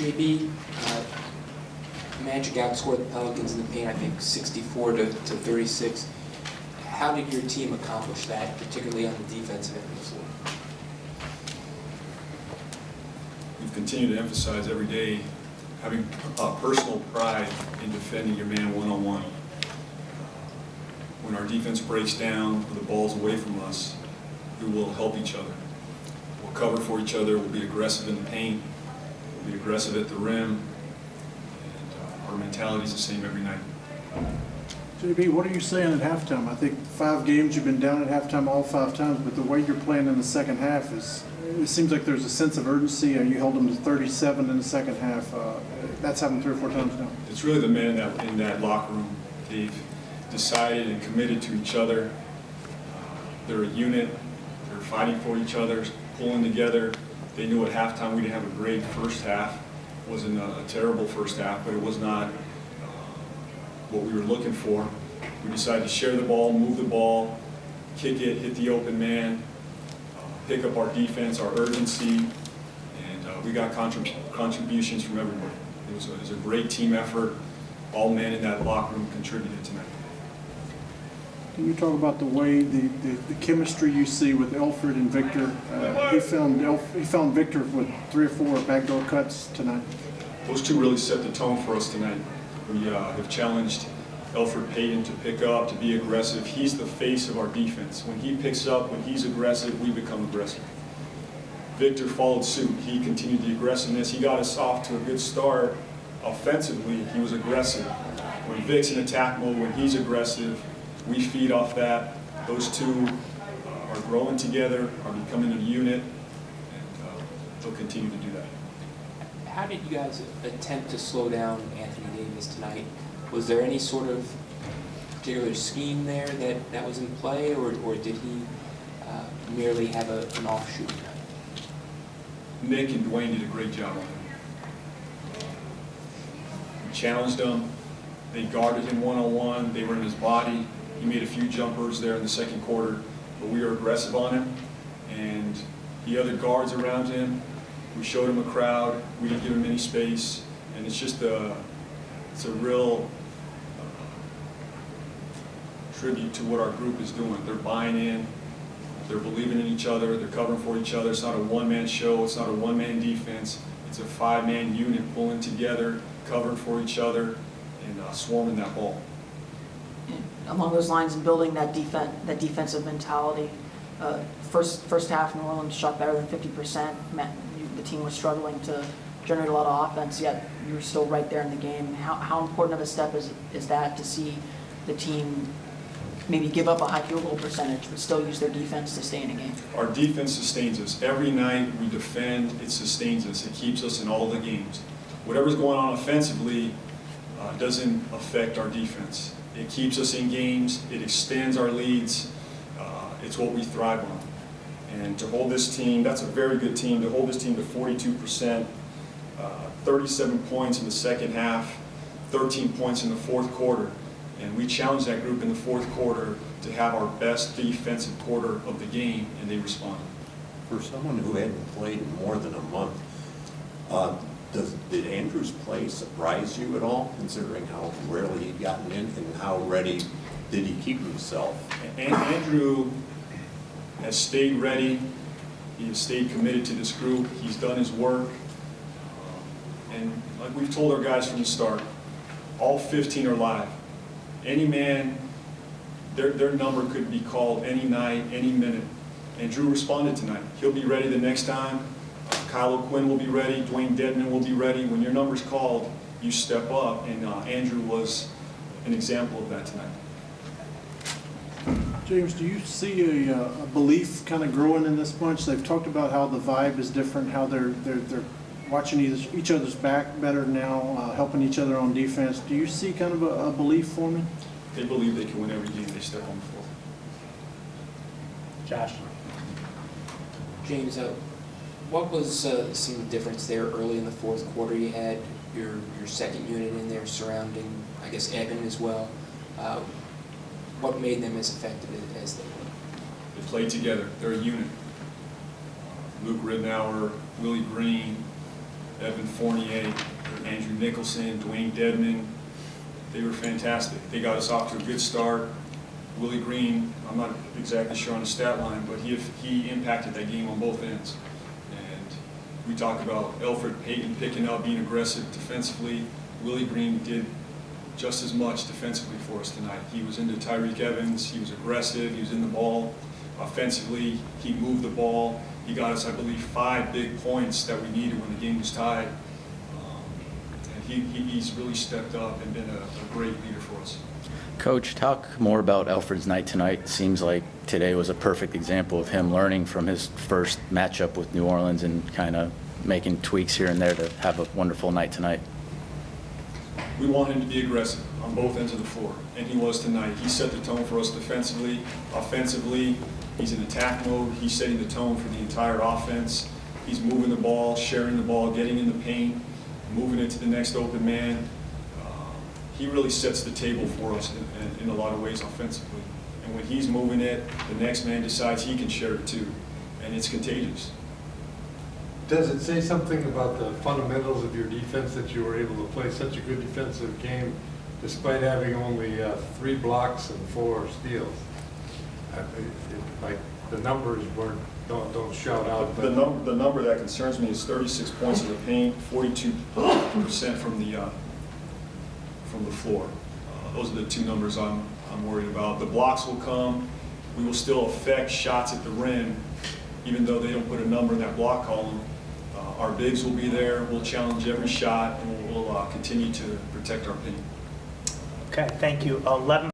JB, Magic outscored the Pelicans in the paint, I think 64 to 36. How did your team accomplish that, particularly on the defensive end of the floor? We've continued to emphasize every day having personal pride in defending your man one-on-one. When our defense breaks down or the ball's away from us, we will help each other. We'll cover for each other, we'll be aggressive in the paint, we'll be aggressive at the rim, and our mentality is the same every night. JB, what are you saying at halftime? I think 5 games you've been down at halftime all 5 times, but the way you're playing in the second half it seems like there's a sense of urgency. You held them to 37 in the second half. That's happened 3 or 4 times now. It's really the men in that locker room. They've decided and committed to each other. They're a unit. They're fighting for each other, pulling together. They knew at halftime we didn't have a great first half. It wasn't a terrible first half, but it was not what we were looking for. We decided to share the ball, move the ball, kick it, hit the open man, pick up our defense, our urgency, and we got contributions from everybody. It was a great team effort. All men in that locker room contributed tonight. Can you talk about the way the chemistry you see with Elfrid and Victor? He found Victor with 3 or 4 backdoor cuts tonight. Those two really set the tone for us tonight. We have challenged Elfrid Payton to pick up, to be aggressive. He's the face of our defense. When he picks up, when he's aggressive, we become aggressive. Victor followed suit. He continued the aggressiveness. He got us off to a good start. Offensively, he was aggressive. When Vic's in attack mode, when he's aggressive, we feed off that. Those two are growing together, are becoming a unit, and they'll continue to do that. How did you guys attempt to slow down Anthony Davis tonight? Was there any sort of particular scheme there that was in play, or did he merely have an offshoot tonight? Nick and Dwayne did a great job on him. We challenged him. They guarded him one-on-one. They were in his body. He made a few jumpers there in the second quarter, but we were aggressive on him. And the other guards around him, we showed him a crowd. We didn't give him any space. And it's just it's a real tribute to what our group is doing. They're buying in. They're believing in each other. They're covering for each other. It's not a one-man show. It's not a one-man defense. It's a 5-man unit pulling together, covering for each other, and swarming that ball. Along those lines, and building that defensive mentality, first half New Orleans shot better than 50%. The team was struggling to generate a lot of offense, yet you were still right there in the game. How important of a step is that to see the team maybe give up a high field goal percentage but still use their defense to stay in a game? Our defense sustains us. Every night we defend, it sustains us. It keeps us in all the games. Whatever's going on offensively doesn't affect our defense. It keeps us in games. It extends our leads. It's what we thrive on. And to hold this team, that's a very good team, to hold this team to 42%, 37 points in the second half, 13 points in the fourth quarter. And we challenged that group in the fourth quarter to have our best defensive quarter of the game, and they responded. For someone who hadn't played in more than a month, did Andrew's play surprise you at all, considering how rarely he'd gotten in, and how ready did he keep himself? And Andrew has stayed ready. He has stayed committed to this group. He's done his work. And like we've told our guys from the start, all 15 are live. Any man, their number could be called any night, any minute. And Drew responded tonight. He'll be ready the next time. Kyle O'Quinn will be ready. Dwayne Dedman will be ready. When your number's called, you step up. And Andrew was an example of that tonight. James, do you see a belief kind of growing in this bunch? They've talked about how the vibe is different, how they're watching each other's back better now, helping each other on defense. Do you see kind of a belief forming? They believe they can win every game they step on the floor. Josh. James, what was some of the difference there early in the fourth quarter? You had your second unit in there surrounding, I guess, Evan as well. What made them as effective as they were? They played together. They're a unit. Luke Ridnour, Willie Green, Evan Fournier, Andrew Nicholson, Dwayne Dedman. They were fantastic. They got us off to a good start. Willie Green, I'm not exactly sure on the stat line, but he impacted that game on both ends. And we talked about Alfred Payton picking up, being aggressive defensively. Willie Green did just as much defensively for us tonight. He was into Tyreek Evans, he was aggressive, he was in the ball. Offensively, he moved the ball. He got us, I believe, 5 big points that we needed when the game was tied. And he's really stepped up and been a great leader for us. Coach, talk more about Alfred's night tonight. Seems like today was a perfect example of him learning from his first matchup with New Orleans and kind of making tweaks here and there to have a wonderful night tonight. We want him to be aggressive on both ends of the floor, and he was tonight. He set the tone for us defensively. Offensively, he's in attack mode. He's setting the tone for the entire offense. He's moving the ball, sharing the ball, getting in the paint, moving it to the next open man. He really sets the table for us in a lot of ways offensively. And when he's moving it, the next man decides he can share it too, and it's contagious. Does it say something about the fundamentals of your defense that you were able to play such a good defensive game despite having only 3 blocks and 4 steals? Like the numbers don't shout out. The number that concerns me is 36 points in the paint, 42% from the floor. Those are the 2 numbers I'm worried about. The blocks will come. We will still affect shots at the rim, even though they don't put a number in that block column. Our bigs will be there. We'll challenge every shot, and we'll continue to protect our paint. Okay, thank you. 11